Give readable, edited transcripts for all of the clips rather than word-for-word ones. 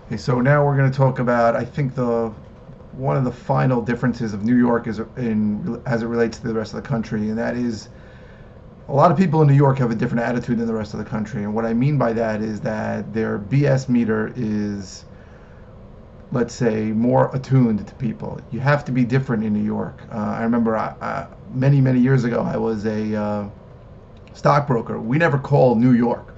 Okay, so now we're going to talk about, I think, the one of the final differences of New York is in as it relates to the rest of the country, and that is a lot of people in New York have a different attitude than the rest of the country. And what I mean by that is that their BS meter is, let's say, more attuned to people. You have to be different in New York. I remember many, many years ago, I was a stockbroker. We never called New York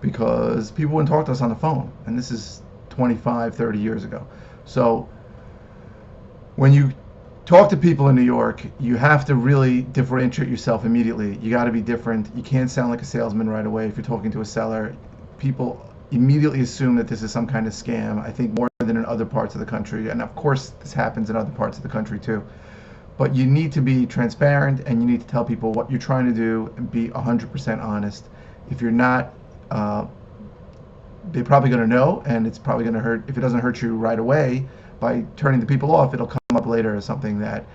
because people wouldn't talk to us on the phone. And this is 25, 30 years ago. So when you talk to people in New York, you have to really differentiate yourself immediately. You got to be different. You can't sound like a salesman right away. If you're talking to a seller, people immediately assume that this is some kind of scam. I think more than in other parts of the country. And of course, this happens in other parts of the country too. But you need to be transparent and you need to tell people what you're trying to do and be 100% honest. If you're not, they're probably going to know, and it's probably going to hurt. If it doesn't hurt you right away by turning the people off, it'll come up later as something that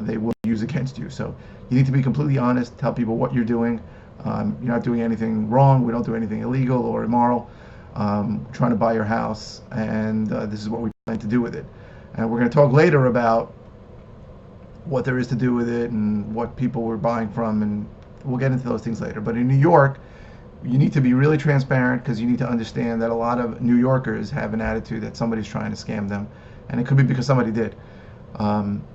they will use against you. So you need to be completely honest, tell people what you're doing. You're not doing anything wrong. We don't do anything illegal or immoral. We're trying to buy your house, and this is what we plan to do with it. And we're going to talk later about what there is to do with it and what people were buying from, and we'll get into those things later. But in New York, you need to be really transparent because you need to understand that a lot of New Yorkers have an attitude that somebody's trying to scam them, and it could be because somebody did.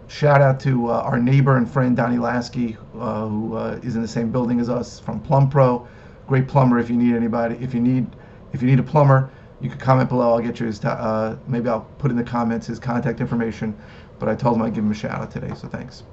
Shout out to our neighbor and friend Donnie Lasky, who is in the same building as us, from Plum Pro. Great plumber. If you need anybody, if you need a plumber, you can comment below. I'll get you his. Maybe I'll put in the comments his contact information. But I told him I'd give him a shout out today, so thanks.